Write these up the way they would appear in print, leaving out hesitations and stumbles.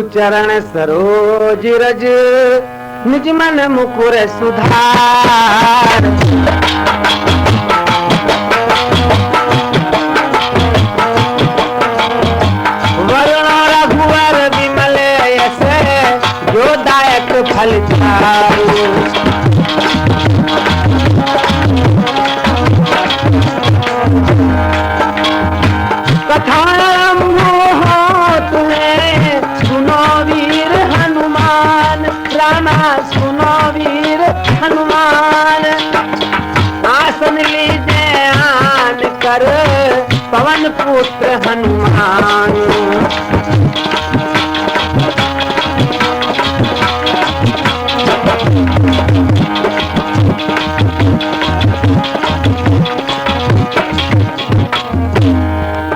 चरण सरोज रज निज मन मुकुर सुधार। वरुण रघुवर विमल यश जो दायक फल चारु। सुनो वीर हनुमान आसन लीजिए आन कर पवन पुत्र हनुमान।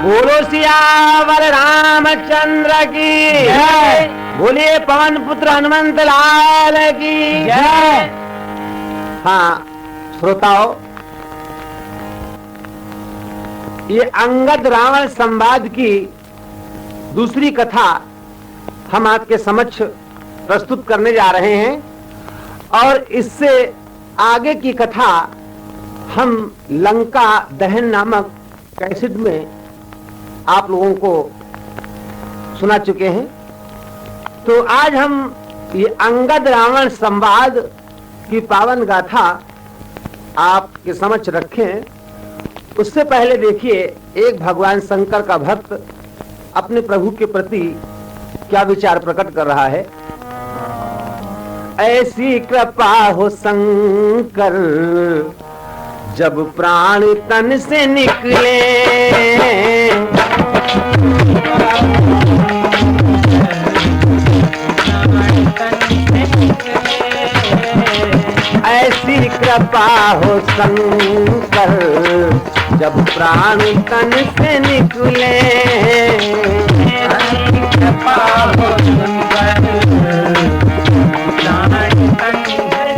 बोलो सियावर रामचंद्र की जय। बोलिए पवन पुत्र हनुमंत लाल की जय। हाँ श्रोताओं, ये अंगद रावण संवाद की दूसरी कथा हम आपके समक्ष प्रस्तुत करने जा रहे हैं और इससे आगे की कथा हम लंका दहन नामक कैसेट में आप लोगों को सुना चुके हैं। तो आज हम ये अंगद रावण संवाद की पावन गाथा आपके समक्ष रखें। उससे पहले देखिए एक भगवान शंकर का भक्त अपने प्रभु के प्रति क्या विचार प्रकट कर रहा है। ऐसी कृपा हो शंकर जब प्राण तन से निकले। ऐसी कृपा हो शंकर जब प्राण तन से निकले। ऐसी कृपा हो शंकर प्राण तन से निकले।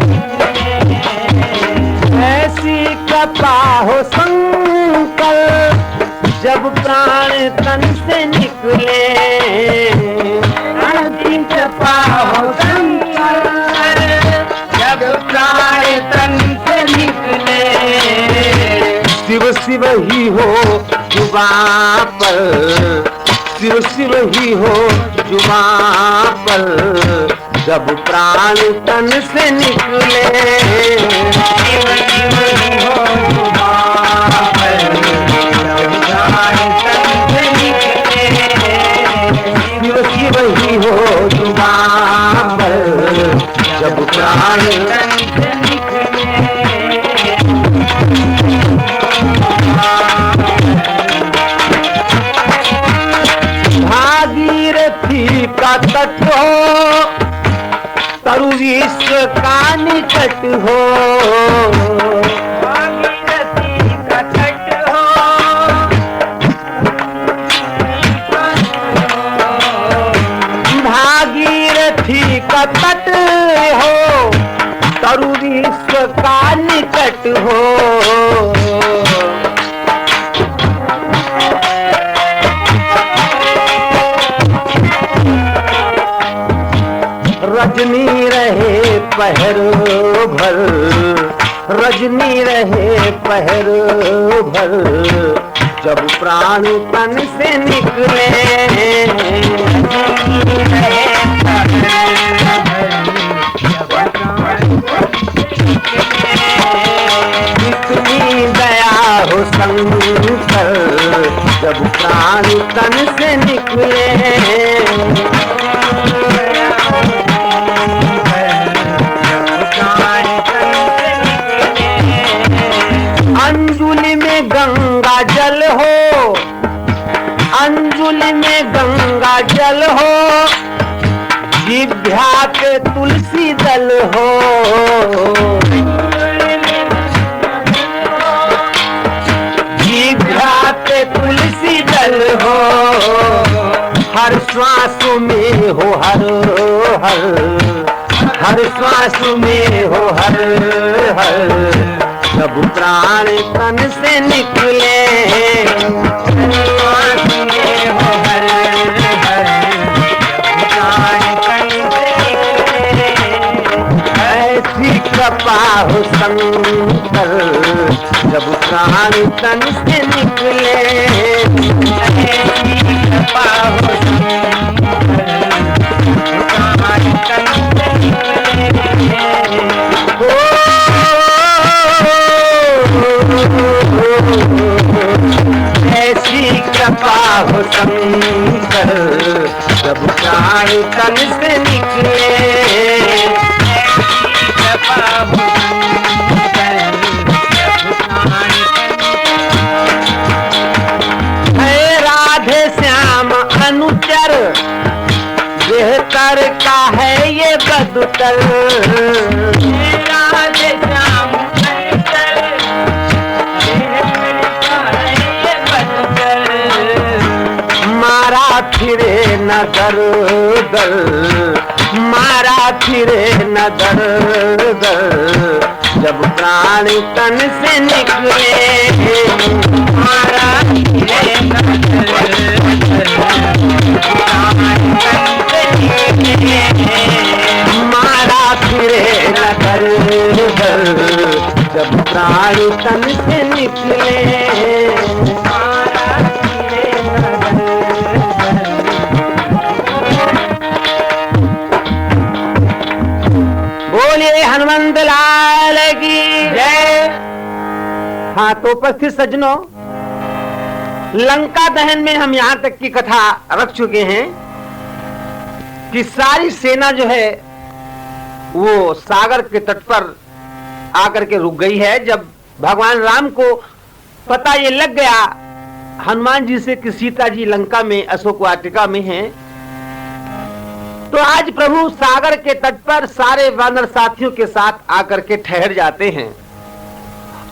ऐसी कृपा हो शंकर जब प्राण तन से निकले। ऐसी कृपा हो शंकर जब प्राण तन से निकले। शिव शिव ही हो जुबां पर, शिव शिव ही हो जुबां पर जब प्राण तन से निकले। शिव शिव ही हो जुबां पर जब प्राण तन से निकले। शिव शिव ही हो जुबां पर जब प्राण तन से निकले। भागीरथी का तट हो तरु विश्व का निकट हो। भागीरथी का तट हो भागीरथी का तट हो तरु विश्व का निकट हो। रजनी रहे पहर भर, रजनी रहे पहर भर जब प्राण तन से निकले। इतनी दया हो शंकर जब प्राण तन से निकले। अंजुलि में गंगा जल हो, अंजुलि में गंगा जल हो, जिह्वा पे तुलसी दल हो। जिह्वा पे तुलसी दल हो, हर श्वास में हो हर हर, हर श्वास में हो हर हर जब प्राण तन से निकले। श्वास में हो हर हर कृपा हो शंकर, जब प्राण तन से निकले। ऐसी कृपा हो शंकर, प्राण तन से निकले। ऐसी कृपा हो शंकर, जब प्राण तन से निकले। ऐसी कृपा हो शंकर, जब प्राण है राधे श्याम अनुचर, बेहतर का है ये बदतर। राधे श्याम अनुचर, बेहतर का है ये बदतर। मारा फिरे न दर दर, मारा फिरे न दर दर, जब प्राण तन से निकले। मारा फिरे न दर दर, प्राण तन से निकले। मारा फिरे न दर दर, जब प्राण तन से निकले। मारा फिरे न दर दर। बोलिए हनुमंत लाल की जय। हाँ, तो उपस्थित सज्जनों, लंका दहन में हम यहाँ तक की कथा रख चुके हैं कि सारी सेना जो है वो सागर के तट पर आकर के रुक गई है। जब भगवान राम को पता ये लग गया हनुमान जी से कि सीता जी लंका में अशोक वाटिका में हैं, तो आज प्रभु सागर के तट पर सारे वानर साथियों के साथ आकर के ठहर जाते हैं।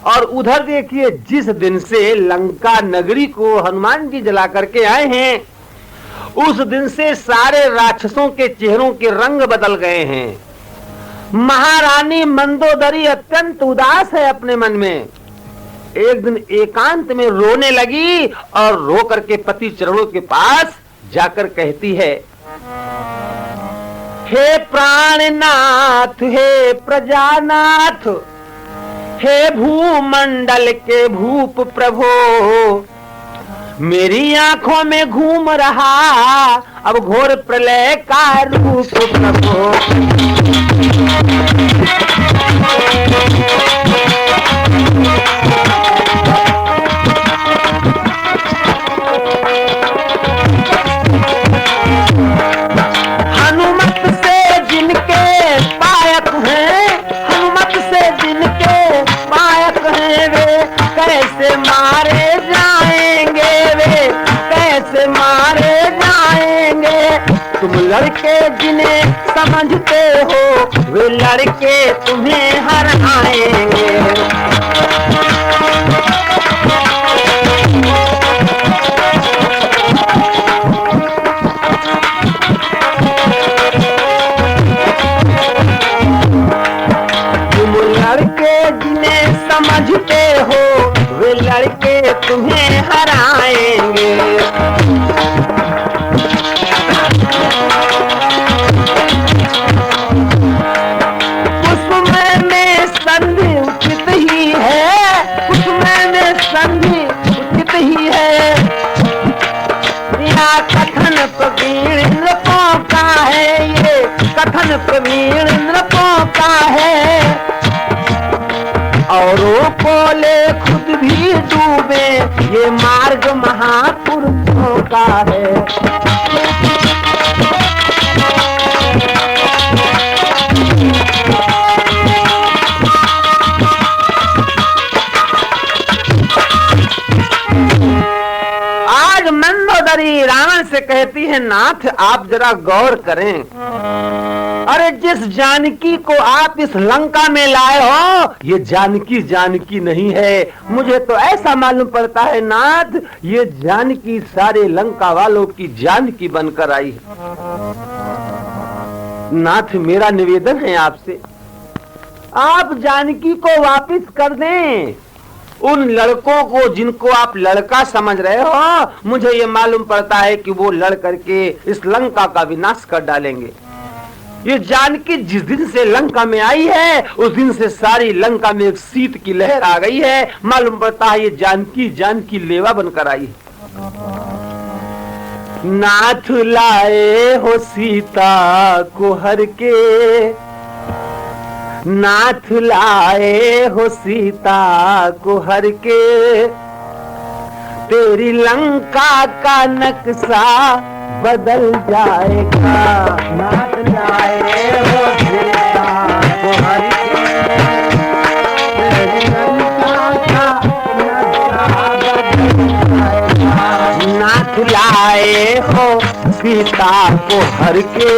और उधर देखिए, जिस दिन से लंका नगरी को हनुमान जी जला करके आए हैं, उस दिन से सारे राक्षसों के चेहरों के रंग बदल गए हैं। महारानी मंदोदरी अत्यंत उदास है अपने मन में। एक दिन एकांत में रोने लगी और रो करके पति चरणों के पास जाकर कहती है, हे प्राणनाथ, हे प्रजानाथ, हे भूमंडल के भूप प्रभो, मेरी आंखों में घूम रहा अब घोर प्रलय का रूप प्रभो। हनुमत से जिनके पायक हैं, हनुमत से जिनके पायक हैं, वे कैसे मारे जाएंगे, वे कैसे मारे जाएंगे। तुम लड़के जिन्हें समझते हो, वे लड़के तुम्हें हराएंगे। तुम लड़के जिन्हें समझते हो, वे लड़के तुम्हें हराएंगे। उसमें में संधि उचित ही है, उसमें में संधि उचित ही है। यह कथन प्रवीण नृपों का है, ये कथन प्रवीण नृपों का है। औरों को ले खुद भी डूबे, ये मार्ग महापुरुषों का है। आज मंदोदरी रावण से कहती है, नाथ आप जरा गौर करें, अरे जिस जानकी को आप इस लंका में लाए हो, ये जानकी जानकी नहीं है। मुझे तो ऐसा मालूम पड़ता है नाथ, ये जानकी सारे लंका वालों की जानकी बनकर आई है। नाथ मेरा निवेदन है आपसे, आप जानकी को वापस कर दें। उन लड़कों को जिनको आप लड़का समझ रहे हो, मुझे ये मालूम पड़ता है कि वो लड़ करके इस लंका का विनाश कर डालेंगे। ये जानकी जिस दिन से लंका में आई है उस दिन से सारी लंका में एक शीत की लहर आ गई है। मालूम पड़ता है ये जानकी लेवा बनकर आई है। नाथ लाए हो सीता को हर के, नाथ लाए हो सीता को हर के, तेरी लंका का नक्शा बदल जाएगा। नाथ लाए हो सीता को हर के, तेरी लंका का नक्शा बदल जाएगा। नाथ लाए हो सीता को हर के,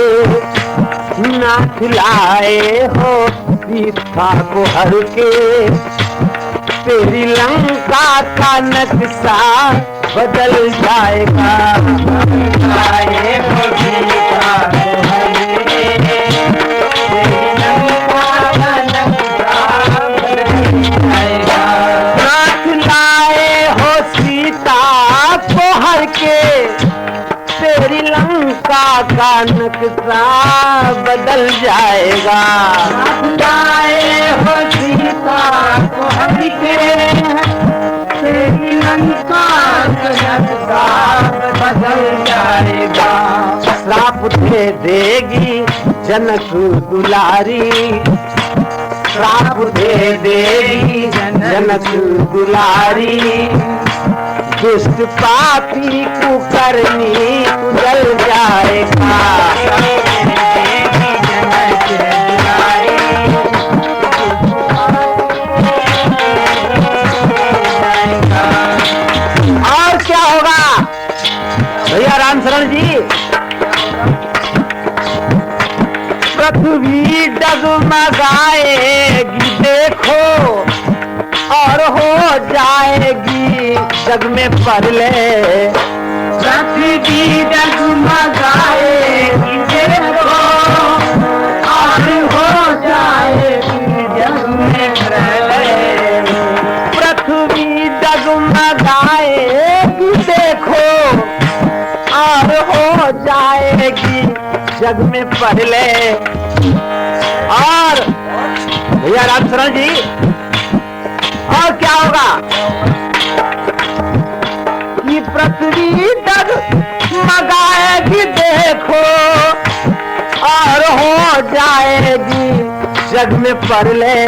नाथ लाए हो सीता को हर के, तेरी लंका का नक्शा बदल जाएगा। लाए हो सीता को हर के, तेरी लंका का नक्शा बदल जाएगा। नाथ लाए हो सीता को हर के, तेरी लंका का नक्शा बदल जाएगा। लाए हो सीता को हर के, तेरी लंका का नक्शा बदल जाएगा। श्राप दे देगी जनक दुलारी, श्राप दे देगी जनक दुलारी, दुष्ट पापी कुकर्मी जल जाएगा। और क्या होगा भैया राम शरण जी? पृथ्वी डगमगाएगी देखो, और हो जाएगी जग में परलय। पृथ्वी डगमगाएगी देखो, और हो जाएगी जग में प्रलय। पृथ्वी डगमगाएगी देखो, और हो जाएगी जग में प्रलय। और भैया राम शरण जी और क्या होगा कि पृथ्वी डगमगाएगी देखो, और हो जाएगी जग में प्रलय।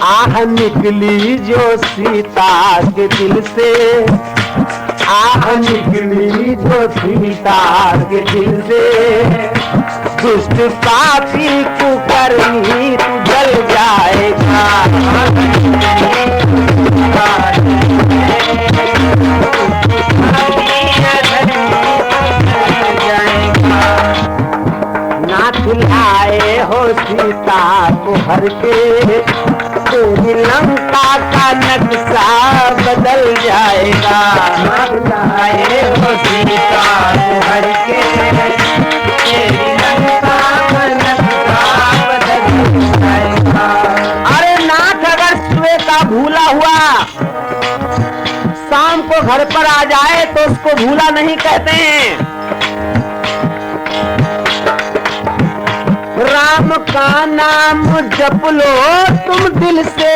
आह निकली जो सीता के दिल से, आह निकली जो सीता के दिल से, दुष्ट पापी कुकर्मी तू जल जाएगा। नाथ लाए हो सीता को हर के, तेरी लंका का नक्शा बदल जाएगा। नाथ लाए हो सीता को हर के, तेरी लंका का नक्शा बदल जाएगा। अरे नाथ अगर श्वेता भूला हुआ शाम को घर पर आ जाए तो उसको भूला नहीं कहते हैं। राम का नाम जप लो तुम दिल से,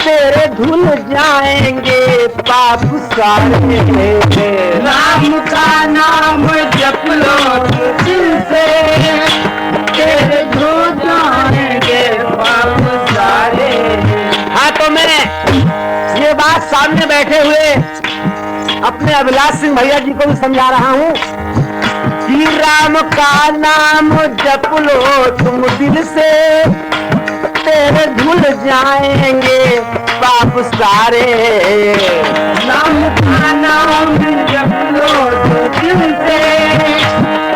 तेरे धुल जाएंगे पाप सारे। राम का नाम जप लो तुम दिल से, तेरे धुल जाएंगे पाप सारे। हाँ तो मैं ये बात सामने बैठे हुए अपने अभिलाष सिंह भैया जी को भी समझा रहा हूँ कि राम का नाम जप लो तुम दिल से, तेरे धुल जाएंगे पाप सारे। राम का नाम जप लो तुम दिल से,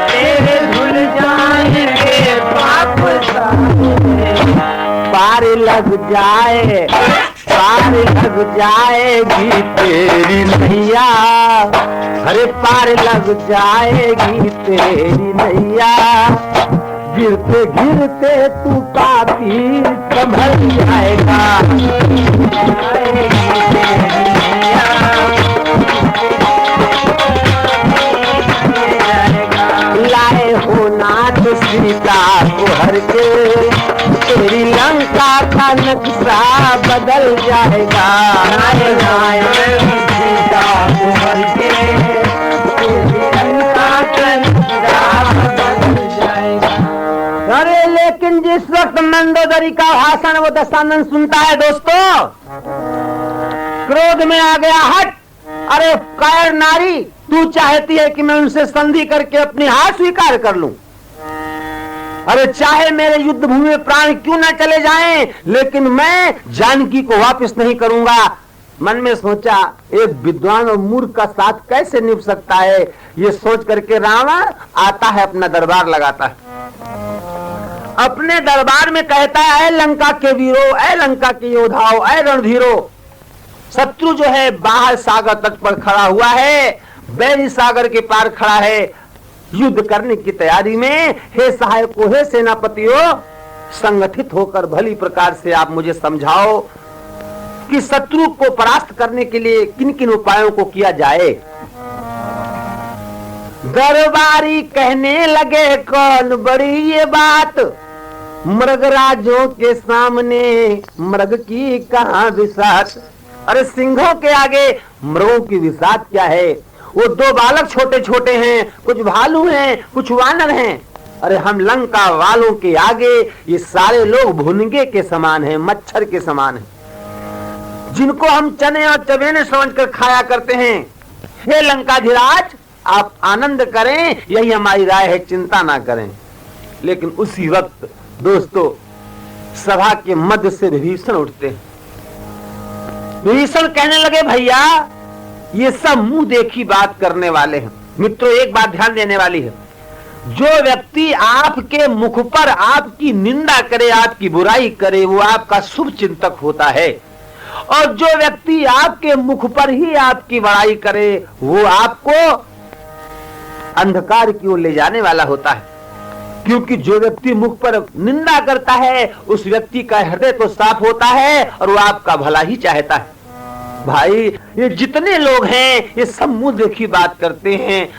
तेरे धुल जाएंगे पाप सारे। पार लग जाए, पार लग जाएगी तेरी नैया, अरे पार लग जाएगी तेरी नैया। गिरते गिरते तू पापी संभल जाएगा। लाए सीता को हर के, तेरी लंका का नक्शा बदल जाएगा। नारायण सीता को हर के, तेरी लंका का नक्शा बदल जाएगा। अरे लेकिन जिस वक्त मंदोदरी का भाषण वो दशानन सुनता है दोस्तों, क्रोध में आ गया। हट, अरे कायर नारी, तू चाहती है कि मैं उनसे संधि करके अपनी हार स्वीकार कर लूं? अरे चाहे मेरे युद्ध भूमि में प्राण क्यों ना चले जाएं, लेकिन मैं जानकी को वापस नहीं करूंगा। मन में सोचा, एक विद्वान और मूर्ख का साथ कैसे निभ सकता है। ये सोच करके रावण आता है, अपना दरबार लगाता है। अपने दरबार में कहता है, ऐ लंका के वीरों, ऐ लंका के योद्धाओं, ऐ रणधीरों, शत्रु जो है बाहर सागर तट पर खड़ा हुआ है, बैरी सागर के पार खड़ा है, युद्ध करने की तैयारी में। हे सहायकों, हे सेनापतियों, संगठित होकर भली प्रकार से आप मुझे समझाओ कि शत्रु को परास्त करने के लिए किन किन उपायों को किया जाए। दरबारी कहने लगे, कौन बड़ी ये बात, मृगराजों के सामने मृग की कहां विसात। अरे सिंहों के आगे मृगों की विसात क्या है? वो दो बालक छोटे छोटे हैं, कुछ भालू हैं, कुछ वानर हैं। अरे हम लंका वालों के आगे ये सारे लोग भुनगे के समान हैं, मच्छर के समान हैं, जिनको हम चने और चबेने समझकर खाया करते हैं। हे लंकाधिराज, आप आनंद करें, यही हमारी राय है, चिंता ना करें। लेकिन उसी वक्त दोस्तों सभा के मध्य से विभीषण उठते हैं। विभीषण कहने लगे, भैया ये सब मुंह देखी बात करने वाले हैं। मित्रों, एक बात ध्यान देने वाली है, जो व्यक्ति आपके मुख पर आपकी निंदा करे, आपकी बुराई करे, वो आपका शुभ चिंतक होता है। और जो व्यक्ति आपके मुख पर ही आपकी बड़ाई करे, वो आपको अंधकार की ओर ले जाने वाला होता है। क्योंकि जो व्यक्ति मुख पर निंदा करता है, उस व्यक्ति का हृदय तो साफ होता है और वो आपका भला ही चाहता है। भाई, ये जितने लोग हैं ये सब मुंह देखी बात करते हैं।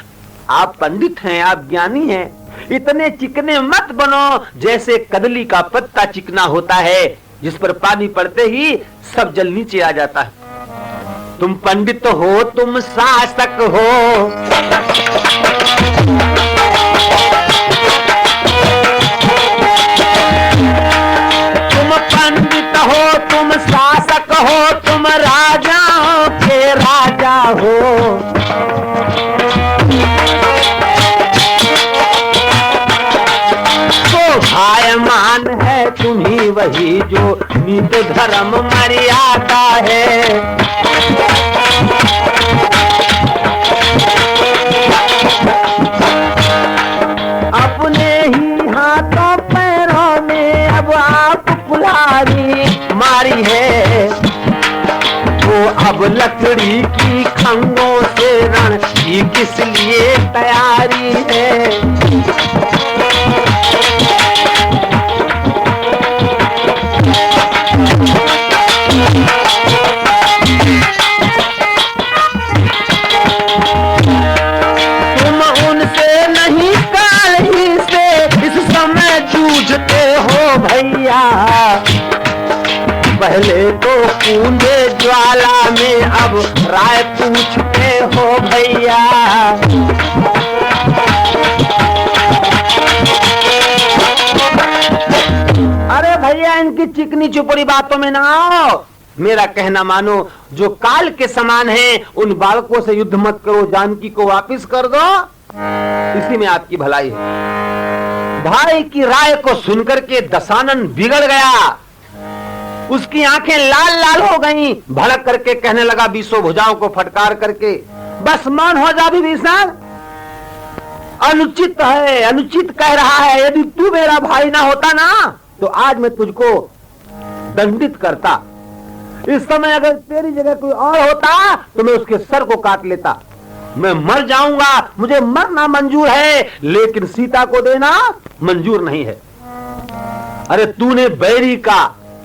आप पंडित हैं, आप ज्ञानी हैं, इतने चिकने मत बनो जैसे कदली का पत्ता चिकना होता है, जिस पर पानी पड़ते ही सब जल नीचे आ जाता है। तुम पंडित हो, तुम शासक हो, तुम पंडित हो, तुम शासक हो, तुम राजाओं के राजा हो। तो भायमान है तुम्ही वही जो नीति धर्म मर्यादा है। अपने ही हाथों पैरों में अब आप कुल्हाड़ी मारी है, वो अब लकड़ी की खंगों से रण की किस लिए तैयारी है। तुम उनसे नहीं काल ही से इस समय जूझते हो भैया, पहले तो कूदे ज्वाला में अब राय पूछते हो भैया। अरे भैया, इनकी चिकनी चुपड़ी बातों में ना आओ, मेरा कहना मानो। जो काल के समान है, उन बालकों से युद्ध मत करो, जानकी को वापस कर दो, इसी में आपकी भलाई है। भाई की राय को सुनकर के दशानन बिगड़ गया, उसकी आंखें लाल लाल हो गईं, भड़क करके कहने लगा बीसों भुजाओं को फटकार करके, बस मौन हो जा विभीषण, अनुचित है, अनुचित कह रहा है। यदि तू मेरा भाई ना होता ना, तो आज मैं तुझको दंडित करता। इस समय अगर तेरी जगह कोई और होता तो मैं उसके सर को काट लेता। मैं मर जाऊंगा, मुझे मरना मंजूर है, लेकिन सीता को देना मंजूर नहीं है। अरे तूने बैरी का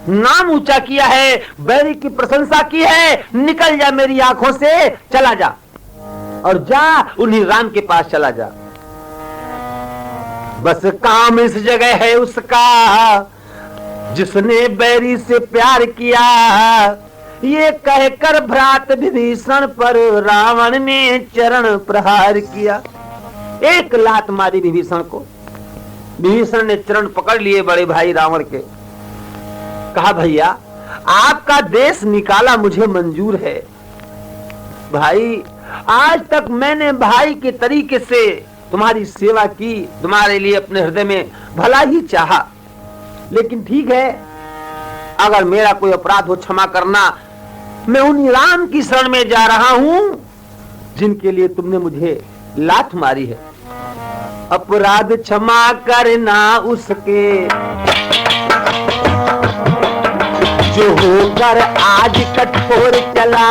नाम ऊंचा किया है, बैरी की प्रशंसा की है, निकल जा मेरी आंखों से, चला जा और जा उन्हीं राम के पास चला जा। बस काम इस जगह है उसका जिसने बैरी से प्यार किया। ये कहकर भ्रात विभीषण पर रावण ने चरण प्रहार किया। एक लात मारी विभीषण को। विभीषण ने चरण पकड़ लिए बड़े भाई रावण के। कहा भैया आपका देश निकाला मुझे मंजूर है। भाई आज तक मैंने भाई के तरीके से तुम्हारी सेवा की, तुम्हारे लिए अपने हृदय में भला ही चाहा, लेकिन ठीक है अगर मेरा कोई अपराध हो क्षमा करना। मैं उन राम की शरण में जा रहा हूं जिनके लिए तुमने मुझे लात मारी है। अपराध क्षमा करना उसके जो होकर आज कठोर चला।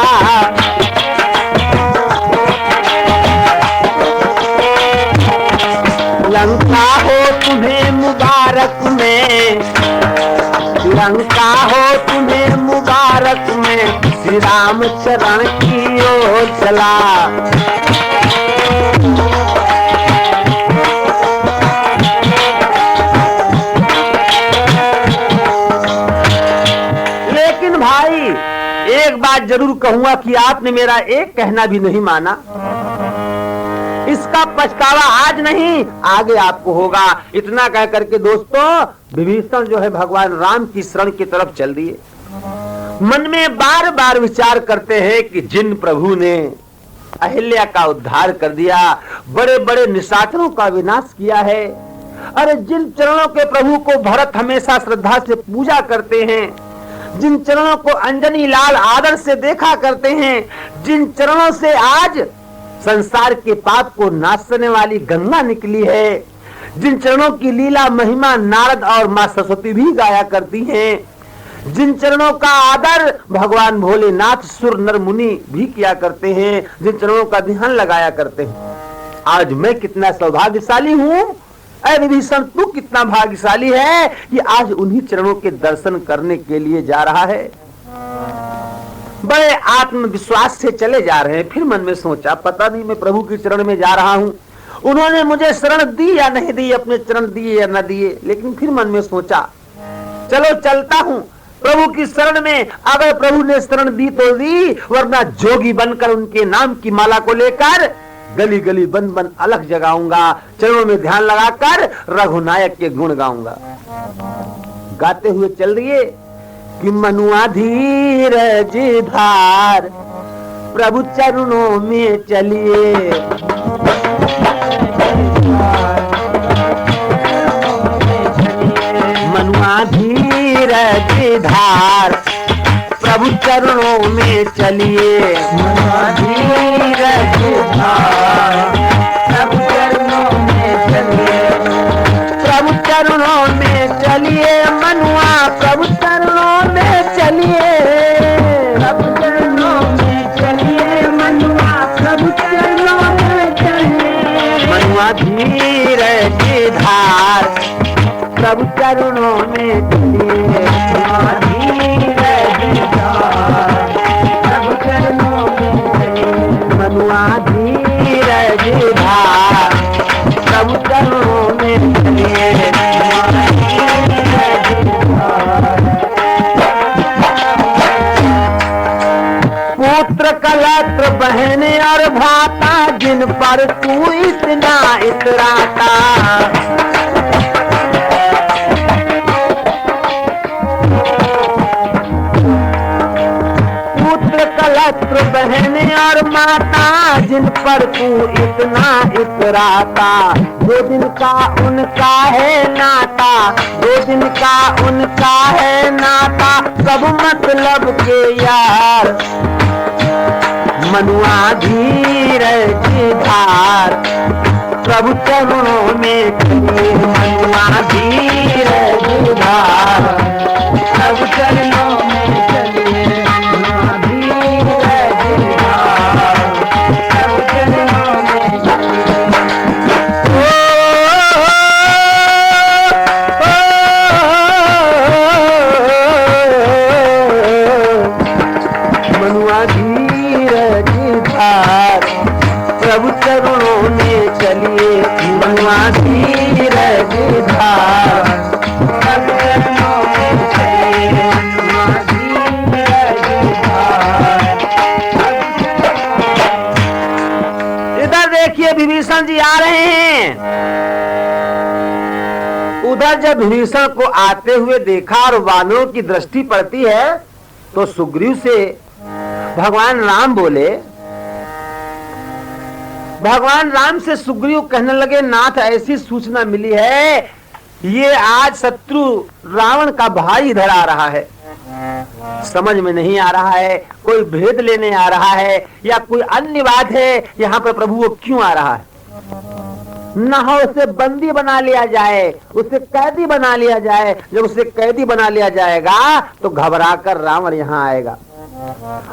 लंका हो तुम्हें मुबारक में, लंका हो तुम्हें मुबारक में, श्री राम चरण की ओर चला। लेकिन भाई एक बात जरूर कहूंगा कि आपने मेरा एक कहना भी नहीं माना। इसका पछतावा आज नहीं आगे आपको होगा। इतना कह करके दोस्तों विभीषण जो है भगवान राम की शरण की तरफ चल दिए। मन में बार बार विचार करते हैं कि जिन प्रभु ने अहिल्या का उद्धार कर दिया, बड़े बड़े निशाचरों का विनाश किया है, अरे जिन चरणों के प्रभु को भरत हमेशा श्रद्धा से पूजा करते हैं, जिन चरणों को अंजनी लाल आदर से देखा करते हैं, जिन चरणों से आज संसार के पाप को नाशने वाली गंगा निकली है, जिन चरणों की लीला महिमा नारद और मां सरस्वती भी गाया करती हैं, जिन चरणों का आदर भगवान भोलेनाथ सुर नर मुनि भी किया करते हैं, जिन चरणों का ध्यान लगाया करते हैं, आज मैं कितना सौभाग्यशाली हूं। ऐ विभीषण तू कितना भाग्यशाली है कि आज उन्हीं चरणों के दर्शन करने के लिए जा रहा है। बड़े आत्मविश्वास से चले जा रहे हैं। फिर मन में सोचा पता नहीं मैं प्रभु के चरण में जा रहा हूं, उन्होंने मुझे शरण दी या नहीं दी, अपने चरण दिए या न दिए। लेकिन फिर मन में सोचा चलो चलता हूं प्रभु की शरण में। अगर प्रभु ने शरण दी तो दी, वरना जोगी बनकर उनके नाम की माला को लेकर गली गली बन बन अलग जगाऊंगा, चरणों में ध्यान लगाकर रघुनायक के गुण गाऊंगा। गाते हुए चल दिए कि मनुआ धीरज धार प्रभु चरणों में चलिए। मनुआ धीरज धार प्रभु चरणों में चलिए। मनुआ धीरज धार प्रभु चरणों में चलिए। प्रभु चरणों में चलिए, मनुआ प्रभु चरणों में चलिए। प्रभु चरणों में चलिए, मनुआ प्रभु चरणों में चलिए। मनुआ धीरज धार प्रभु चरणों में चलिए। मनुआ धीरज धार प्रभु चरणों में चलिए। मनुआ धीरज धार प्रभु चरणों में चलिए। पुत्र कलत्र बहन और भाता जिन पर तू इतना इतराता। पुत्र कलत्र बहन और माता जिन पर तू इतना इतराता। दो दिन का उनका है नाता, दो दिन का उनका है नाता, सब मतलब के यार। मनुआ धीरज धार प्रभु चरणों में चलिए। मनुआ धीरज धार प्रभु चरणों में चलिए। मनुआ धीरज धार प्रभु चरणों में चलिए। मनुआ धीरज धार प्रभु चरणों में चलिए। मनुआ धीरज हैं। उधर जब विभीषण को आते हुए देखा और वानरों की दृष्टि पड़ती है तो सुग्रीव से भगवान राम बोले, भगवान राम से सुग्रीव कहने लगे, नाथ ऐसी सूचना मिली है, ये आज शत्रु रावण का भाई इधर आ रहा है। समझ में नहीं आ रहा है, कोई भेद लेने आ रहा है या कोई अन्य बात है, यहाँ पर प्रभु वो क्यों आ रहा है। न हो उसे बंदी बना लिया जाए, उसे कैदी बना लिया जाए। जब उसे कैदी बना लिया जाएगा तो घबराकर रावण यहाँ आएगा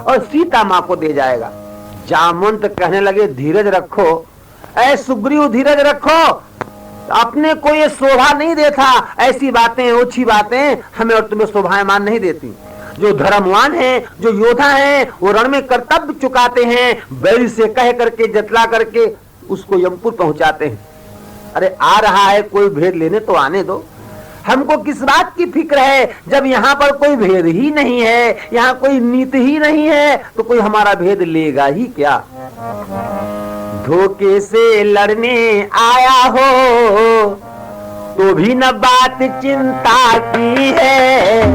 और सीता माँ को दे जाएगा। जामवंत कहने लगे, धीरज रखो ऐ सुग्रीव, धीरज रखो, अपने को ये शोभा नहीं देता, ऐसी बातें ओछी बातें हमें और तुम्हें शोभायमान नहीं देती। जो धर्मवान हैं, जो योद्धा हैं, वो रण में कर्तव्य चुकाते हैं, बैरी से कह करके जतला करके उसको यमपुर पहुंचाते हैं। अरे आ रहा है, कोई भेद लेने तो आने दो, हमको किस बात की फिक्र है, जब यहाँ पर कोई भेद ही नहीं है, यहाँ कोई नीति ही नहीं है, तो कोई हमारा भेद लेगा ही क्या। धोखे से लड़ने आया हो तो भी न बात चिंता की है।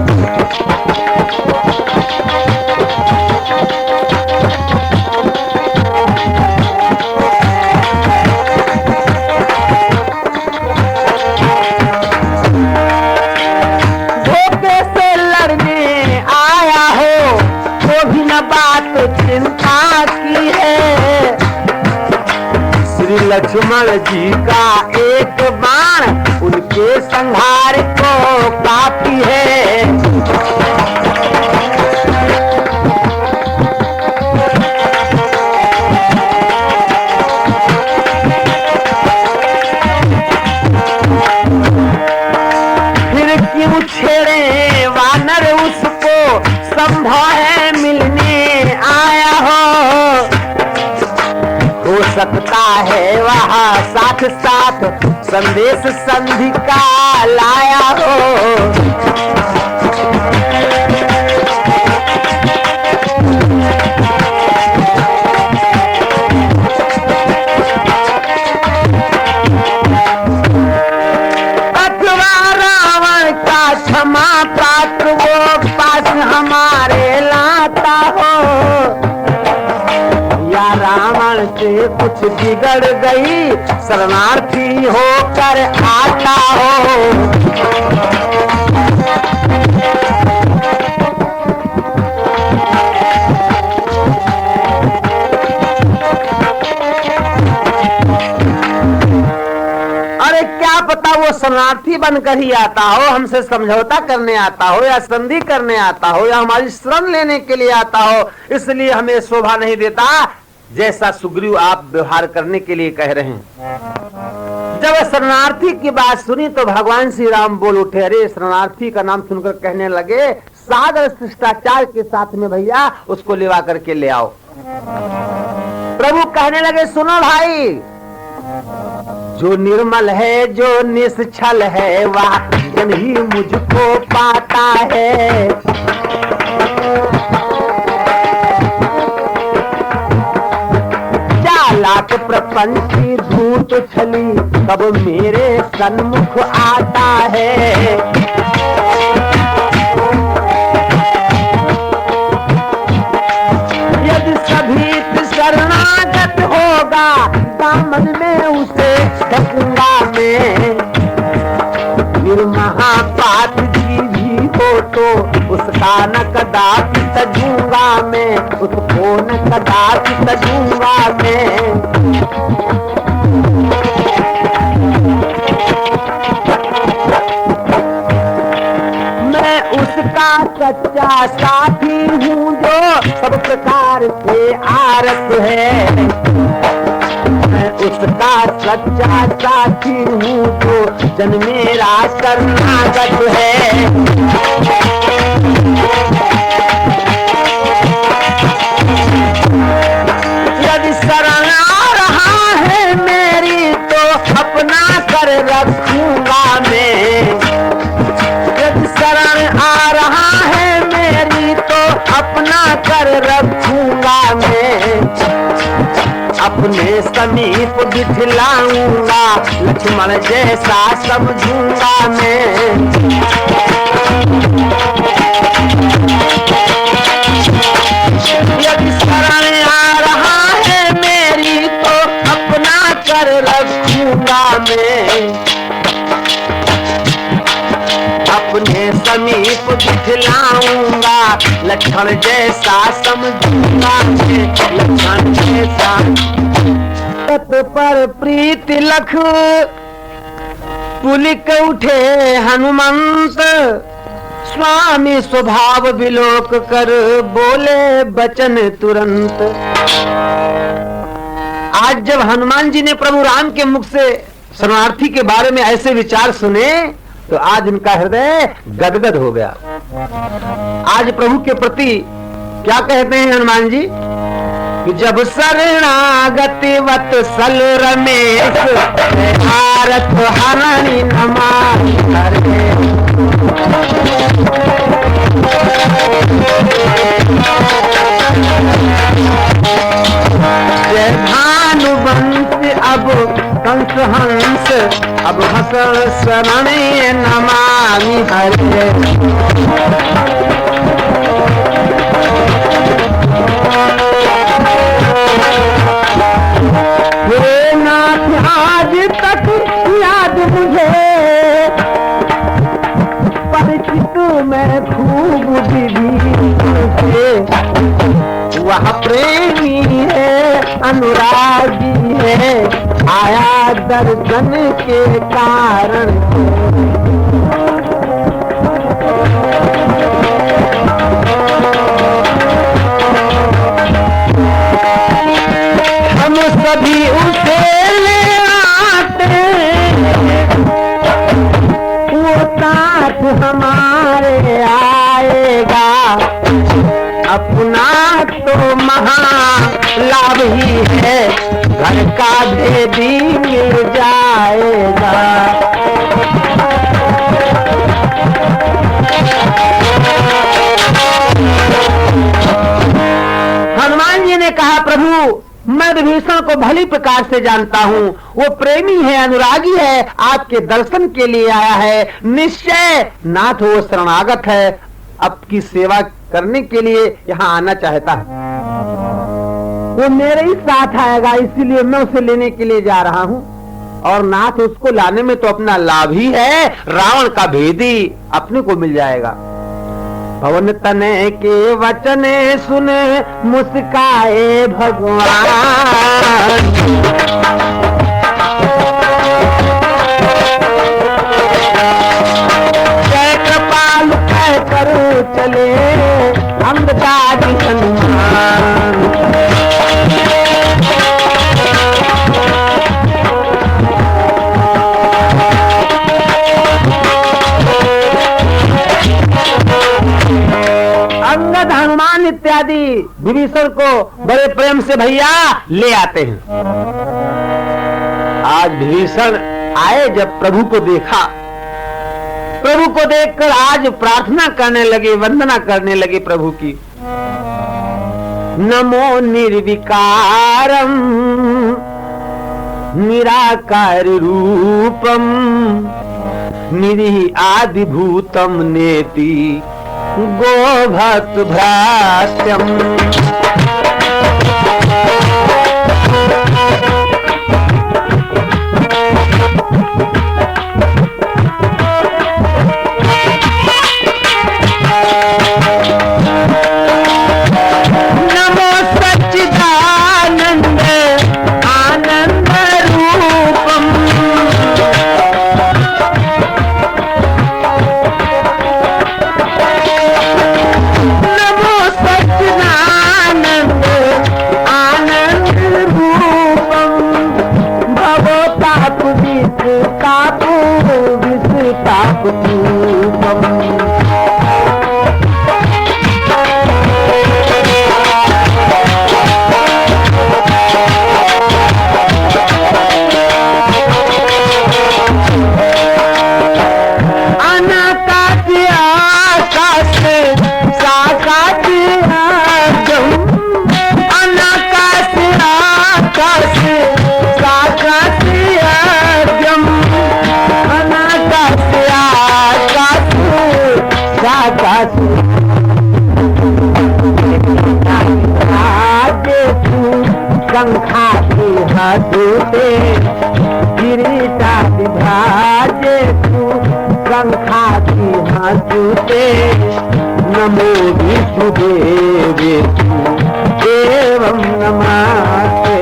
धोखे से लड़ने आया हो तो भी न बात चिंता की है। श्री लक्ष्मण जी का एक बाण उनके संहार को काफी है। फिर क्यों छेड़े वानर उसको, संभव है मिलने आया हो सकता है वहाँ साथ साथ संदेश संधि का लाया हो। अथवा रावण का क्षमा पात्र वो पास हमारे लाता हो, या रावण से कुछ बिगड़ गई शरणार्थी होकर आता हो। अरे क्या पता वो शरणार्थी बनकर ही आता हो, हमसे समझौता करने आता हो या संधि करने आता हो या हमारी शरण लेने के लिए आता हो, इसलिए हमें शोभा नहीं देता जैसा सुग्रीव आप व्यवहार करने के लिए कह रहे हैं। जब शरणार्थी की बात सुनी तो भगवान श्री राम बोल उठे, अरे शरणार्थी का नाम सुनकर कहने लगे, सादर शिष्टाचार के साथ में भैया उसको लेवा करके ले आओ। प्रभु कहने लगे, सुनो भाई, जो निर्मल है जो निश्चल है वह जन ही मुझको पाता है। चालाक प्रपंची धूर्त छली कब मेरे सन्मुख आता है। यदि सभी शरणागत होगा दामन में उसे ढकूंगा मैं। निर्महापात जी भी हो तो उसका न कदापि तजूंगा मैं, उसको न कदापि तजूंगा मैं। मैं उसका सच्चा साथी हूँ जो सब प्रकार से आरत है। मैं उसका सच्चा साथी हूँ जो जन मेरा शरणागत है। यदि शरण आ रहा है मेरी तो अपना कर रखूंगा मैं। यदि शरण आ रहा है मेरी तो अपना कर रखूंगा मैं। अपने समीप बिठलाऊंगा, लक्ष्मण जैसा समझूंगा मैं। यदि शरण आ रहा है मेरी तो अपना कर रखूंगा मैं, अपने समीप बिठलाऊंगा, लक्ष्मण जैसा समझूंगा मैं, लक्ष्मण जैसा। पर प्रीति लख पुलिक उठे हनुमंत, स्वामी स्वभाव विलोक कर बोले बचन तुरंत। आज जब हनुमान जी ने प्रभु राम के मुख से शरणार्थी के बारे में ऐसे विचार सुने तो आज उनका हृदय गदगद हो गया। आज प्रभु के प्रति क्या कहते हैं हनुमान जी कि जब शरणागति वत्सल रमेश, भारत हरणी नमामि हरे। जय भानुवंश अब कंस हंस, अब हसन शरण नमामि हरे। हे नाथ आज तक याद मुझे, परिचित मैं खूब विधि से। वह प्रेमी है अनुरागी है, आया दर्शन के कारण। हम सभी उसे ले आते, वो साथ हमारे आएगा, अपना तो महा लाभ ही है, घर का भेदी मिल जाएगा। हनुमान जी ने कहा प्रभु मैं विभीषण को भली प्रकार से जानता हूँ, वो प्रेमी है अनुरागी है, आपके दर्शन के लिए आया है। निश्चय नाथ वो शरणागत है, आपकी सेवा करने के लिए यहाँ आना चाहता है। वो मेरे ही साथ आएगा, इसीलिए मैं उसे लेने के लिए जा रहा हूँ। और नाथ उसको लाने में तो अपना लाभ ही है, रावण का भेदी अपने को मिल जाएगा। पवन तने के वचने सुन मुस्काए भगवान, जय कृपाल कह कर चले अंधकारी हनुमान। अंगद हनुमान इत्यादि विभीषण को बड़े प्रेम से भैया ले आते हैं। आज विभीषण आए, जब प्रभु को देखा, प्रभु को देखकर आज प्रार्थना करने लगे, वंदना करने लगे प्रभु की। नमो निर्विकारम निराकार रूपम, निरी आदि भूतम नेति गोभक्त भ्रात्यम। नमो सच्चिदानंद आनंद रूपम, विभाजे तू पंखा की हाथुते नमो विष्णुदेवे एवं नमस्ते।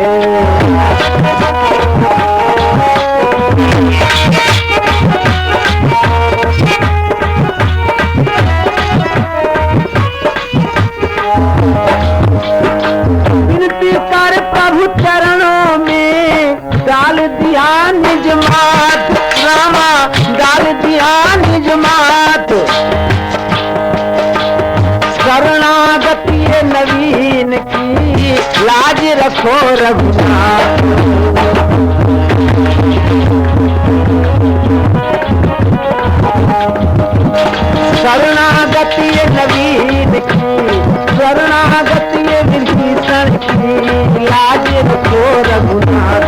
विनती कर प्रभु चरणों में डाल दिया निज मात, रामा डाल दिया निज मात। शरणागति ये नवीन की लाज रखो रघुनाथ। शरणागति ये नवीन की, शरणागति ये विभीषण की लाज रखो रघुनाथ।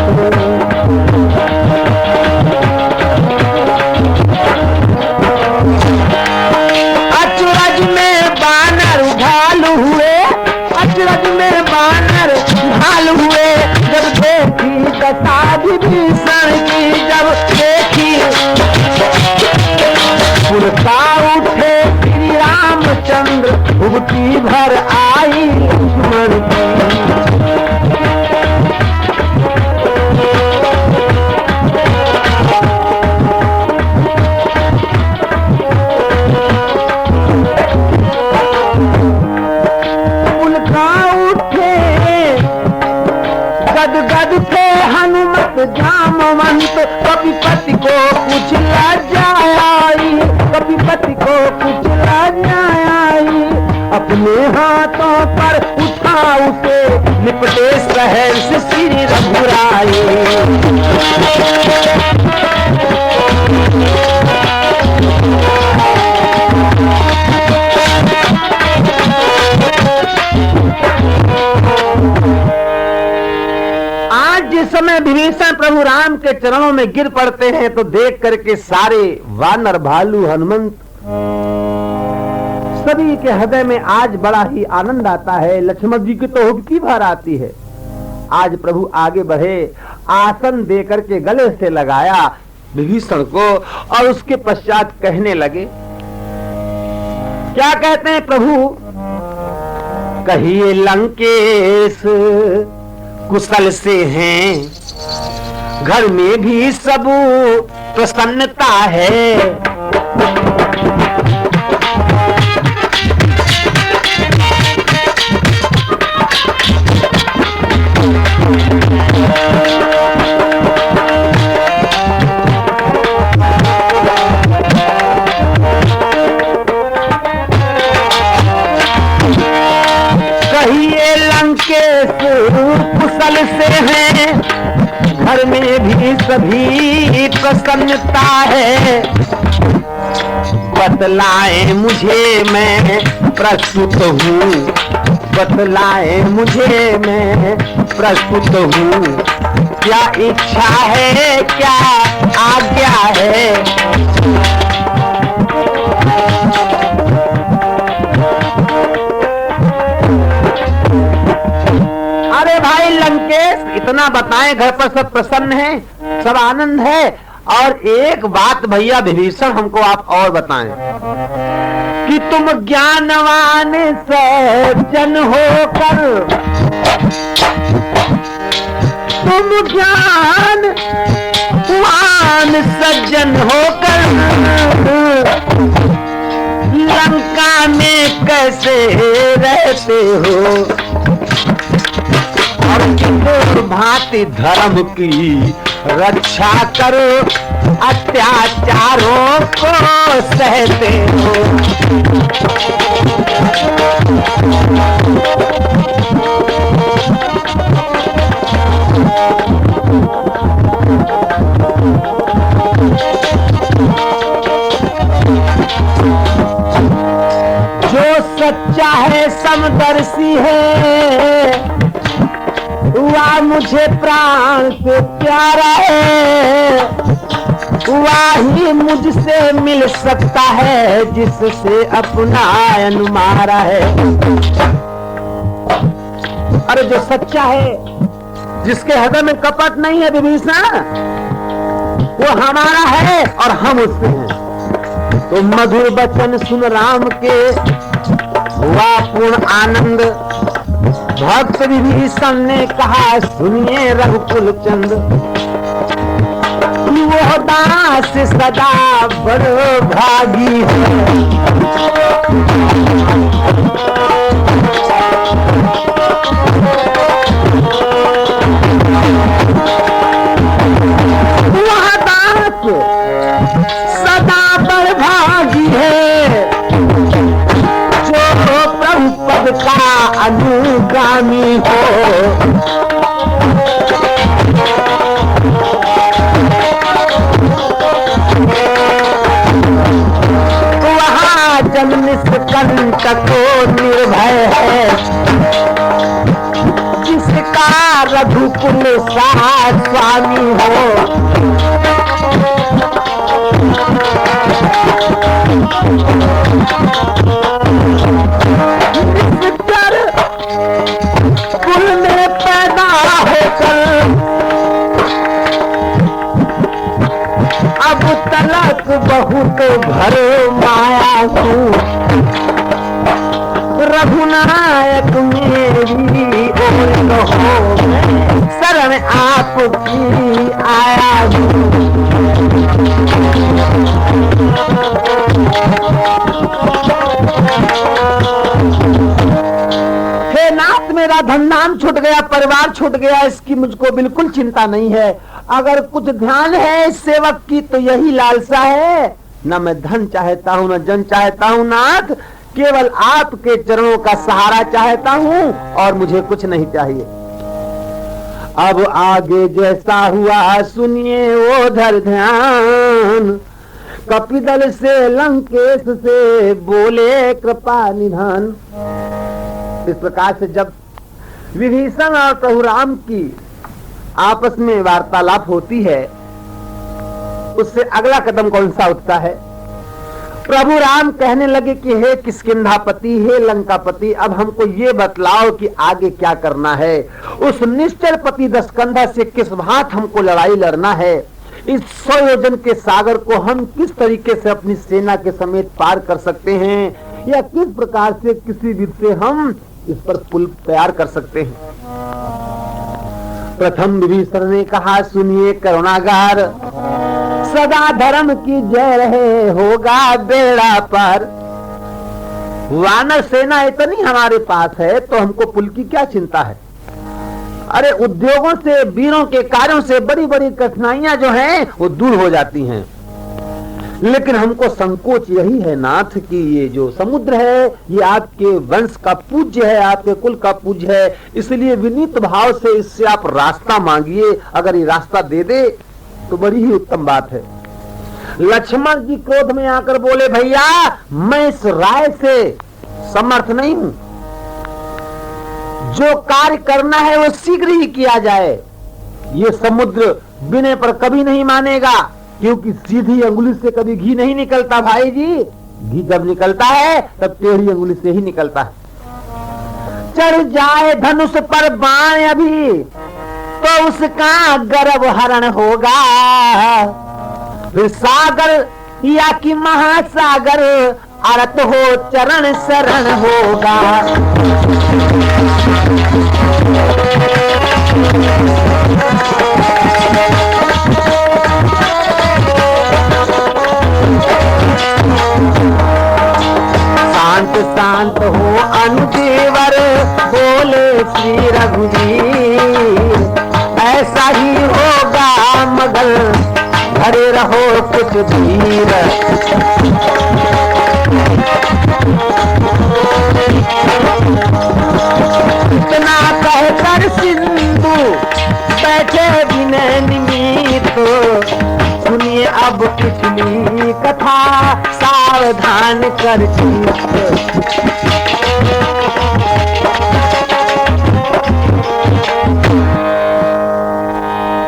अचरज में बानर घाल हुए, अचरज में बानर घाल हुए। जब देखी दशा विभीषण की, जब देखी पुरता उठे श्री रामचंद्र, भुगती भर आई लक्ष्मण की। गद थे हनुमत जामवंत, कपिपति को कुछ लज्जा आई, कपिपति को कुछ लज्जा आई। अपने हाथों पर उठा उसे निपटे सहर्ष श्री रघुराई। जिस समय विभीषण प्रभु राम के चरणों में गिर पड़ते हैं तो देख करके सारे वानर भालू हनुमंत सभी के हृदय में आज बड़ा ही आनंद आता है। लक्ष्मण जी की तो हुबकी भर आती है। आज प्रभु आगे बढ़े, आसन दे करके गले से लगाया विभीषण को और उसके पश्चात कहने लगे। क्या कहते हैं प्रभु? कहिए लंकेश कुशल से हैं, घर में भी सब प्रसन्नता है। कहिए लंकेश कुशल से हैं, घर में भी सभी प्रसन्नता है। बतलाए मुझे मैं प्रस्तुत हूँ, बतलाए मुझे मैं प्रस्तुत हूँ। क्या इच्छा है, क्या आज्ञा है? अरे भाई लंकेश, इतना बताएं, घर पर सब प्रसन्न है, सब आनंद है। और एक बात भैया विभीषण हमको आप और बताएं कि तुम ज्ञानवान सज्जन होकर, तुम ज्ञानवान सज्जन होकर लंका में कैसे रहते हो? भांति धर्म की रक्षा करो, अत्याचारों को सहते हो। जो सच्चा है समदर्शी है, वह मुझे प्राण से प्यारा है। वही मुझसे मिल सकता है जिससे अपना अनुमारा है। अरे जो सच्चा है, जिसके हृदय में कपट नहीं है विभीषण, वो हमारा है और हम उससे हैं। तो मधुर वचन सुन राम के हुआ पूर्ण आनंद। भक्त विभीषण ने कहा सुनिए रघुकुल चंद, वो दास सदा बड़ भागी है। वह दास सदा बड़ भागी है, जो प्रभु पद का अनुगामी हो। वहाँ जन्म निष्कंटक निर्भय है, जिसका रघुकुल सा स्वामी हो। कुल में पैदा होकर अब तलक बहुत भरो माया हूँ। रघुनायक मेरी ओर हो, शरण आपकी आया हूँ। हे नाथ, मेरा धनधान छूट गया, परिवार छूट गया, इसकी मुझको बिल्कुल चिंता नहीं है। अगर कुछ ध्यान है इस सेवक की तो यही लालसा है, न मैं धन चाहता हूँ न जन चाहता हूँ नाथ, केवल आपके चरणों का सहारा चाहता हूँ और मुझे कुछ नहीं चाहिए। अब आगे जैसा हुआ सुनिए उधर ध्यान, कपिदल से लंकेश से बोले कृपा निधान। इस प्रकार से जब विभीषण और प्रभु राम की आपस में वार्तालाप होती है, उससे अगला कदम कौन सा उठता है? प्रभु राम कहने लगे कि हे किष्किंधापति, हे लंकापति, अब हमको ये बतलाओ कि आगे क्या करना है। उस निश्चल पति दशकंधा से किस भांत हमको लड़ाई लड़ना है। इस 100 योजन के सागर को हम किस तरीके से अपनी सेना के समेत पार कर सकते हैं, या किस प्रकार से किसी विधि से हम इस पर पुल तैयार कर सकते हैं। प्रथम विभीषण ने कहा सुनिए करुणागार, सदा धर्म की जय रहे, होगा बेड़ा पार। वानर सेना इतनी हमारे पास है तो हमको पुल की क्या चिंता है। अरे उद्योगों से, वीरों के कार्यों से बड़ी बड़ी कठिनाइयां जो हैं वो दूर हो जाती हैं। लेकिन हमको संकोच यही है नाथ कि ये जो समुद्र है ये आपके वंश का पूज्य है, आपके कुल का पूज्य है, इसलिए विनीत भाव से इससे आप रास्ता मांगिए। अगर ये रास्ता दे दे तो बड़ी ही उत्तम बात है। लक्ष्मण जी क्रोध में आकर बोले भैया मैं इस राय से समर्थ नहीं हूं, जो कार्य करना है वो शीघ्र ही किया जाए। ये समुद्र बिने पर कभी नहीं मानेगा, क्योंकि सीधी अंगुली से कभी घी नहीं निकलता भाई जी। घी जब निकलता है तब टेढ़ी अंगुली से ही निकलता है। चढ़ जाए धनुष पर बाण अभी तो उसका गर्भ हरण होगा, फिर सागर या कि महासागर आरत हो चरण शरण होगा। शांत शांत हो अनुदेवर बोले श्री रघुवीर, ऐसा ही होगा मगर खड़े रहो कुछ धीर। इतना कहकर सिंधु बैठे विनय निमित, सुनिए अब पिछली कथा सावधान कर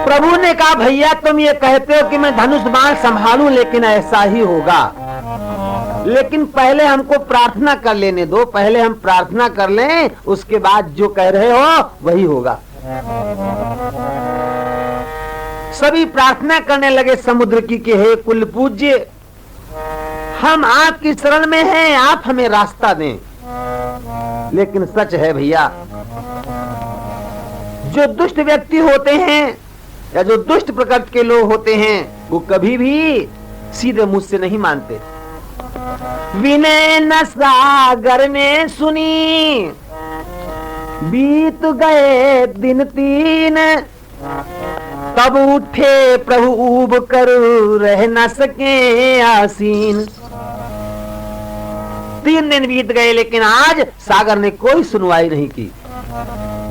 प्रभु ने कहा भैया तुम ये कहते हो कि मैं धनुष बाण संभालूं, लेकिन ऐसा ही होगा। लेकिन पहले हमको प्रार्थना कर लेने दो, पहले हम प्रार्थना कर लें, उसके बाद जो कह रहे हो वही होगा। सभी प्रार्थना करने लगे समुद्र की कि हे कुल पूज्य, हम आपकी शरण में हैं, आप हमें रास्ता दें। लेकिन सच है भैया, जो दुष्ट व्यक्ति होते हैं या जो दुष्ट प्रकृति के लोग होते हैं, वो कभी भी सीधे मुझ से नहीं मानते। विनय न सागर में सुनी, बीत गए दिन 3, तब उठे प्रभु ऊब कर रह न सके आसीन। 3 दिन बीत गए, लेकिन आज सागर ने कोई सुनवाई नहीं की।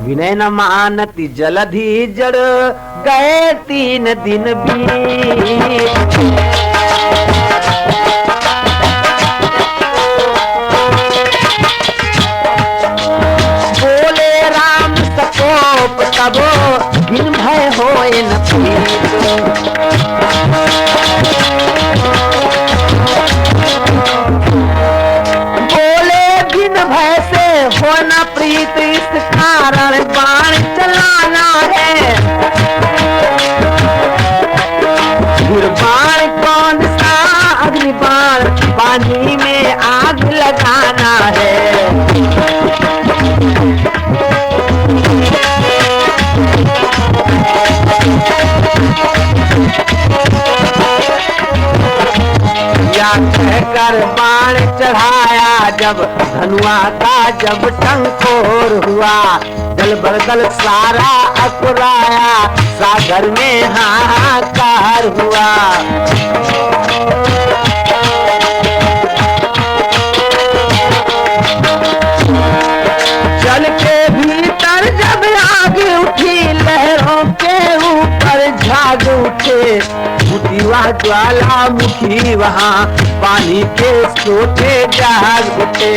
विनय न मानती जलधि जड़ गए 3 दिन बीत। बोले राम सकोप तब बिन भय होए न प्रीत। बोले बिन भय से हो न प्रीत, इस कारण बाण चलाना है। फिर बाण कौन सा अग्नि बाण, पानी में आग लगाना है। या कहकर बाण चढ़ाया जब धनुआ का जब टंकोर हुआ, दल बरदल सारा अकुराया, सागर में हाहाकार हुआ। जल के भीतर जब आग उठी, लहरों के ऊपर झाग उठे, उठीवा ज्वालामुखी वहां, पानी के सोते जाग उठे।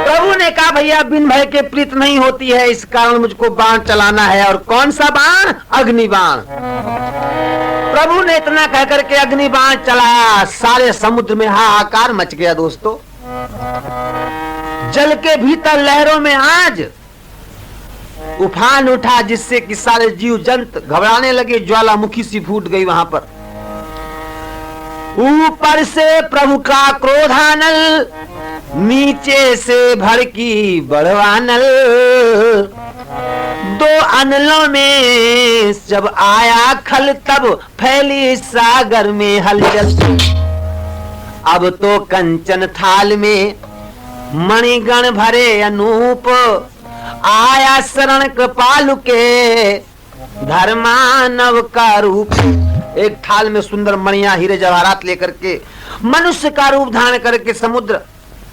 प्रभु ने कहा भैया बिन भय के प्रीत नहीं होती है, इस कारण मुझको बाण चलाना है। और कौन सा बाण? अग्नि बाण। प्रभु ने इतना कहकर के अग्नि बाण चलाया, सारे समुद्र में हाहाकार मच गया। दोस्तों, जल के भीतर लहरों में आज उफान उठा, जिससे कि सारे जीव जंत घबराने लगे, ज्वालामुखी सी फूट गई वहां पर। ऊपर से प्रभु का क्रोधानल, नीचे से भड़की बड़वानल। 2 अनलों में जब आया खल, तब फैली सागर में हलचल। अब तो कंचन थाल में मणिगण भरे अनूप, आया शरण कृपालु के धर्मानव का रूप। एक थाल में सुंदर मणियां हीरे जवाहरात लेकर के मनुष्य का रूप धारण करके समुद्र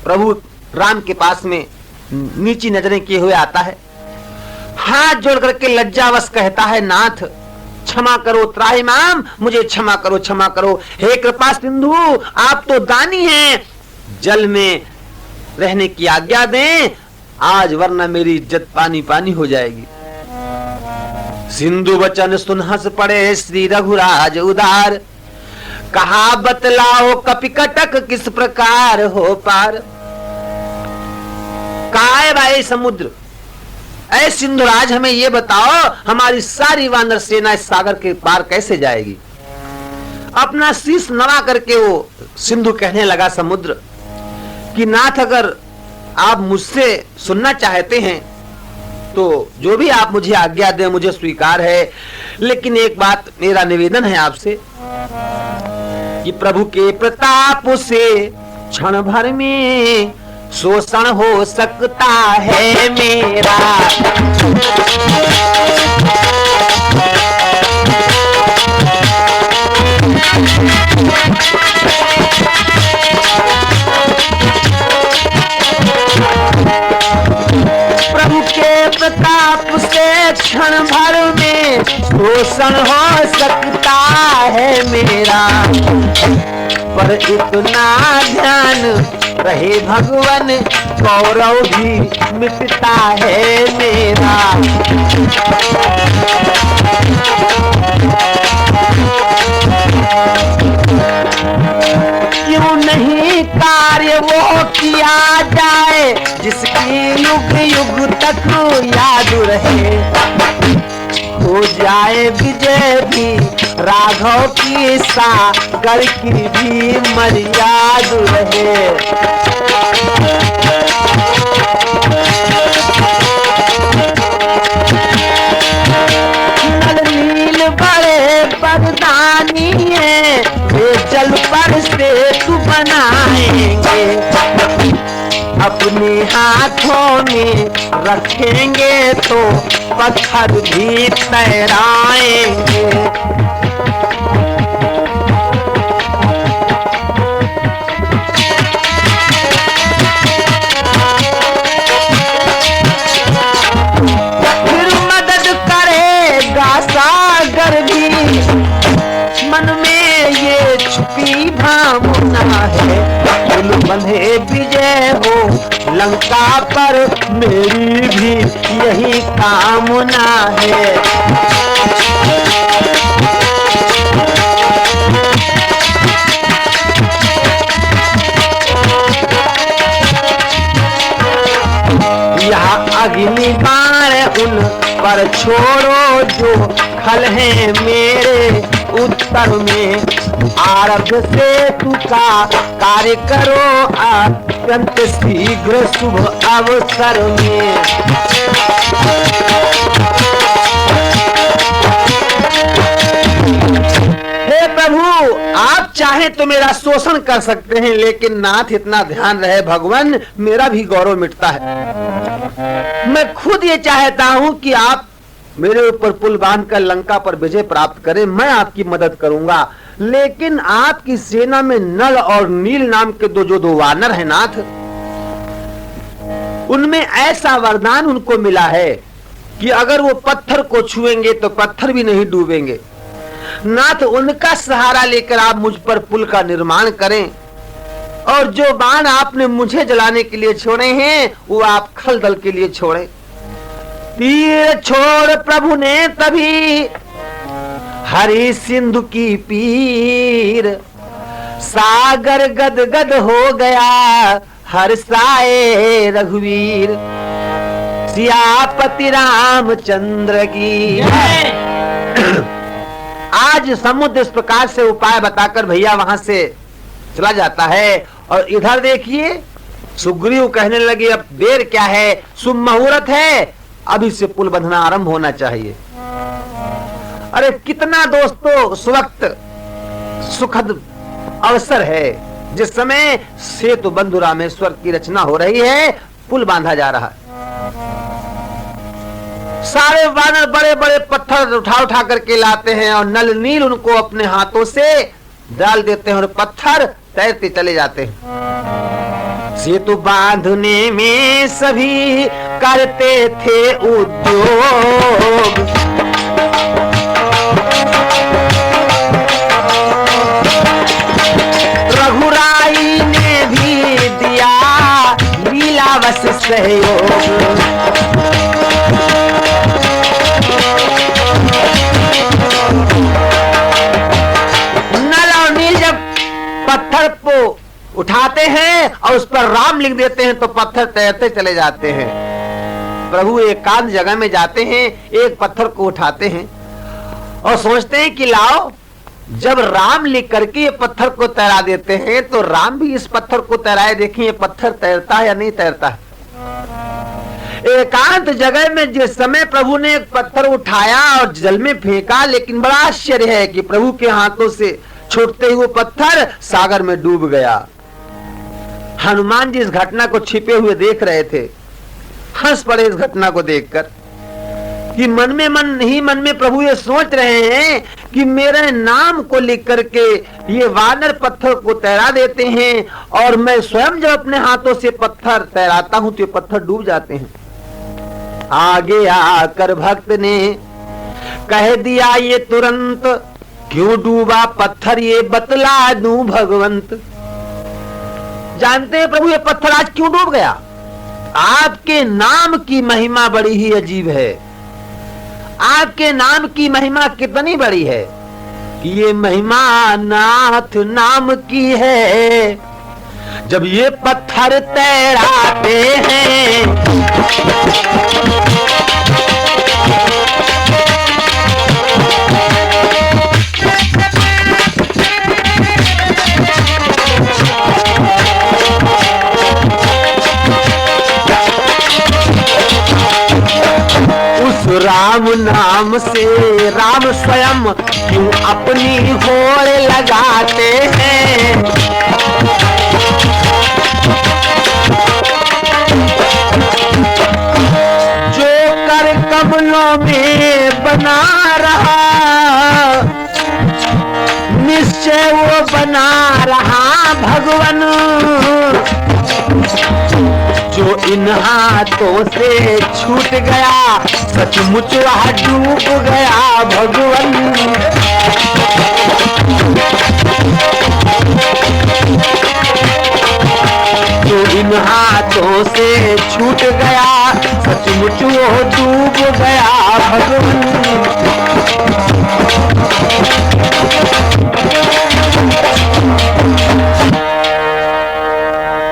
प्रभु राम के पास में नीची नजरें किए हुए आता है। हाथ जोड़ करके लज्जावश कहता है, नाथ क्षमा करो, त्राहिमाम मुझे क्षमा करो, क्षमा करो। हे कृपा सिंधु, आप तो दानी हैं, जल में रहने की आज्ञा दें आज, वरना मेरी इज्जत पानी पानी हो जाएगी। सिंधु वचन सुन हंस पड़े श्री रघुराज उदार, कहा बतलाओ कपि कटक किस प्रकार हो पार। कहा है भाई समुद्र, ऐ सिंधुराज हमें ये बताओ, हमारी सारी वानर सेना इस सागर के पार कैसे जाएगी। अपना शीश नवा करके वो सिंधु कहने लगा समुद्र कि नाथ, अगर आप मुझसे सुनना चाहते हैं तो जो भी आप मुझे आज्ञा दें मुझे स्वीकार है। लेकिन एक बात मेरा निवेदन है आपसे कि प्रभु के प्रताप से क्षण भर में शोषण हो सकता है मेरा। प्रभु के प्रताप से क्षण भर में शोषण हो सकता है मेरा, पर इतना ध्यान रहे भगवान कौरव भी मिटता है मेरा। क्यों नहीं कार्य वो किया जाए जिसकी तक याद रहे, हो जाए विजय भी राघव की, सागर की भी मर्याद रहे। नल नील बड़े बरदानी है, वे जल पर सेतु बनाएंगे, अपने हाथों में रखेंगे तो पत्थर भी तैराएंगे। फिर मदद करेगा सागर भी, मन में ये छुपी भावना है, पुल बंधे विजय हो लंका पर, मेरी भी यही कामना है। यहाँ अग्नि बाण उन पर छोड़ो, जो खल है मेरे उत्तर में, आरब्ध से तू का कार्य करो, अत्यंत शीघ्र शुभ अवसर में। हे प्रभु, आप चाहे तो मेरा शोषण कर सकते हैं, लेकिन नाथ इतना ध्यान रहे भगवान, मेरा भी गौरव मिटता है। मैं खुद ये चाहता हूं कि आप मेरे ऊपर पुल बांधकर लंका पर विजय प्राप्त करें, मैं आपकी मदद करूंगा, लेकिन आपकी सेना में नल और नील नाम के दो वानर हैं नाथ, उनमें ऐसा वरदान उनको मिला है कि अगर वो पत्थर को छुएंगे तो पत्थर भी नहीं डूबेंगे। नाथ, उनका सहारा लेकर आप मुझ पर पुल का निर्माण करें, और जो बाण आपने मुझे जलाने के लिए छोड़े हैं वो आप खल दल के लिए छोड़े। तीर छोड़ प्रभु ने तभी हरि सिंधु की पीर, सागर गद गद हो गया हर्षाए रघुवीर, सियापति रामचंद्र की। आज समुद्र इस प्रकार से उपाय बताकर भैया वहां से चला जाता है, और इधर देखिए सुग्रीव कहने लगे अब देर क्या है, शुभ मुहूर्त है, अभी से पुल बंधना आरंभ होना चाहिए। अरे कितना दोस्तों उस वक्त सुखद अवसर है जिस समय सेतु बंधु रामेश्वर की रचना हो रही है, पुल बांधा जा रहा है। सारे वानर बड़े बड़े पत्थर उठा उठा करके लाते हैं, और नल नील उनको अपने हाथों से डाल देते हैं, और पत्थर तैरते चले जाते हैं। सेतु बांधने में सभी करते थे उद्योग, रघुराई ने भी दिया लीलावश सहयोग। नल और नील जब पत्थर को उठाते हैं और उस पर राम लिख देते हैं तो पत्थर तैरते चले जाते हैं। प्रभु एकांत जगह में जाते हैं, एक पत्थर को उठाते हैं और सोचते हैं कि लाओ, जब राम लिख करके ये पत्थर को तैरा देते हैं तो राम भी इस पत्थर को तैराए, देखें ये पत्थर तैरता है या नहीं तैरता है। एकांत जगह में जिस समय प्रभु ने एक पत्थर उठाया और जल में फेंका, लेकिन बड़ा आश्चर्य है कि प्रभु के हाथों से छूटते ही वो पत्थर सागर में डूब गया। हनुमान जी इस घटना को छिपे हुए देख रहे थे, हंस पड़े इस घटना को देखकर कि मन में प्रभु ये सोच रहे हैं कि मेरे नाम को लिख करके ये वानर पत्थर को तैरा देते हैं, और मैं स्वयं जब अपने हाथों से पत्थर तैराता हूं तो ये पत्थर डूब जाते हैं। आगे आकर भक्त ने कह दिया ये तुरंत, क्यों डूबा पत्थर ये बतला दूं भगवंत। जानते हैं प्रभु ये पत्थर आज क्यों डूब गया? आपके नाम की महिमा बड़ी ही अजीब है। आपके नाम की महिमा कितनी बड़ी है कि ये महिमा नाथ नाम की है, जब ये पत्थर तैराते हैं, उस राम नाम से राम स्वयं क्यों अपनी होड़ लगाते हैं। जो कर कमलों में बना रहा, निश्चय वो बना रहा भगवन। जो इन हाथों से छूट गया, सचमुच वह डूब गया भगवन। जो इन हाथों से छूट गया, सचमुच वो डूब गया भगवन।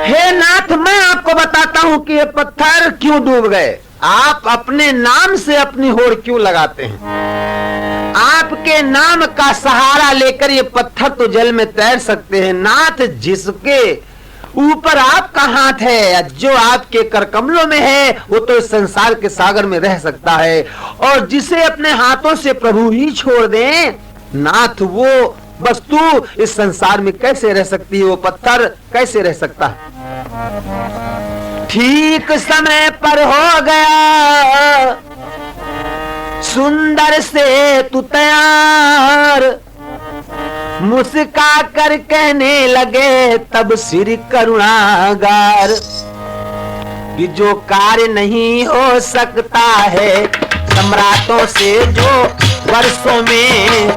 हे नाथ, मैं आपको बताता हूं कि ये पत्थर क्यों डूब गए। आप अपने नाम से अपनी होड़ क्यों लगाते हैं? आपके नाम का सहारा लेकर ये पत्थर तो जल में तैर सकते हैं। नाथ, जिसके ऊपर आपका हाथ है, जो आपके करकमलों में है, वो तो इस संसार के सागर में रह सकता है। और जिसे अपने हाथों से प्रभु ही छोड़ दें, नाथ, वो वस्तु इस संसार में कैसे रह सकती है? वो पत्थर कैसे रह सकता है? ठीक समय पर हो गया सुंदर से तू तैयार, मुस्का कर कहने लगे तब श्री करुणागार, कि जो कार्य नहीं हो सकता है सम्राटों से जो वर्षों में,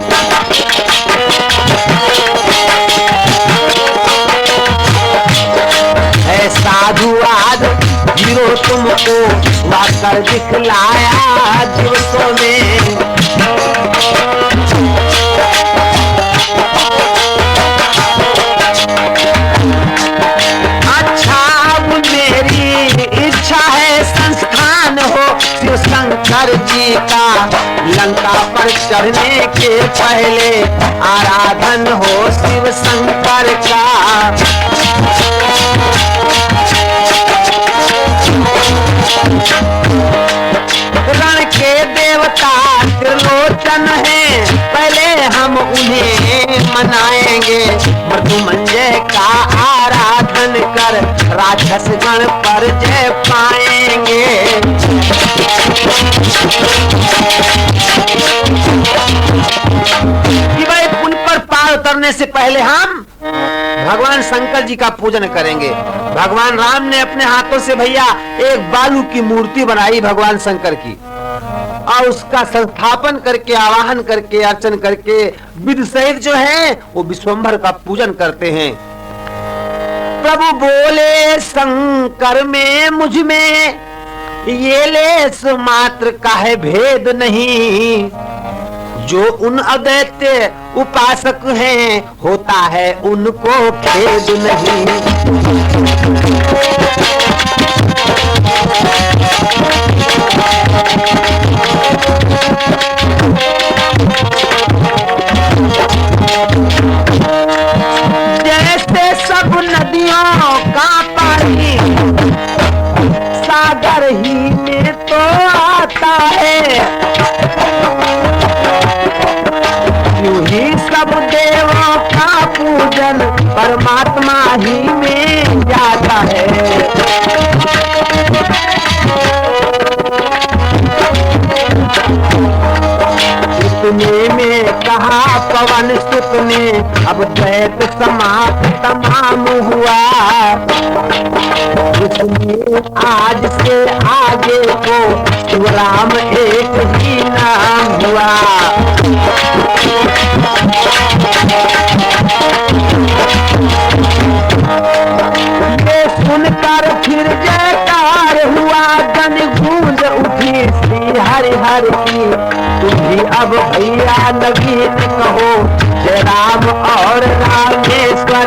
है साधुवाद गिरो तुमको वाकर दिखलाया दिवसों में। अच्छा, अब मेरी इच्छा है संस्थान हो शिव शंकर जी का, लंका पर चढ़ने के पहले आराधन हो शिव शंकर का। रण के देवता त्रिलोचन हैं, पहले हम उन्हें मनाएंगे। मृत्युंजय का आराधन कर राक्षस गण पर जय पाएंगे। कि भाई पुल पर पार उतरने से पहले हम भगवान शंकर जी का पूजन करेंगे। भगवान राम ने अपने हाथों से भैया एक बालू की मूर्ति बनाई भगवान शंकर की, और उसका संस्थापन करके, आवाहन करके, अर्चन करके विधि सहित जो है वो विश्वम्भर का पूजन करते हैं। प्रभु बोले शंकर में मुझ में ये लेस मात्र का है भेद नहीं, जो उन अद्वैत उपासक हैं होता है उनको खेद नहीं। जैसे सब नदियों का पानी सागर ही में तो आता है, यूं ही सब देवों का पूजन परमात्मा ही में जाता है। इतने में कहा पवन सुत ने अब द्वैत समाप्त तमाम हुआ, इसलिए आज से आगे को शिवराम एक ही नाम हुआ। ये सुनकर फिर जयकार हुआ, जन गूंज उठी श्री हरि हरि की। तुम भी अब भैया नवीन कहो जय राम और रामेश्वर